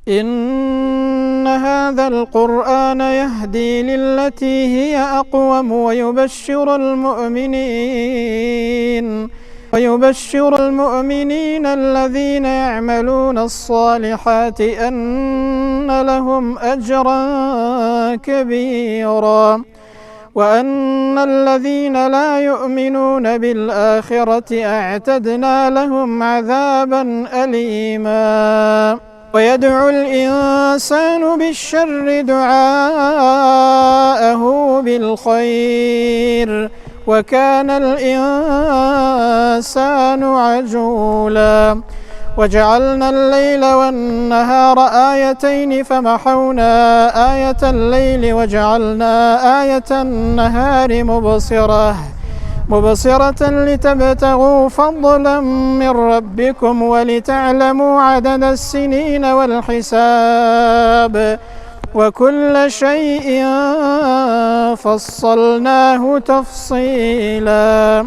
إن هذا القرآن يهدي للتي هي أقوم ويبشر المؤمنين الذين يعملون الصالحات أن لهم أجرا كبيرا وأن الذين لا يؤمنون بالآخرة أعتدنا لهم عذابا أليما ويدعو الإنسان بالشر دعاءه بالخير وكان الإنسان عجولا وجعلنا الليل والنهار آيتين فمحونا آية الليل وجعلنا آية النهار مبصرة لتبتغوا فضلا من ربكم ولتعلموا عدد السنين والحساب وكل شيء فصلناه تفصيلا.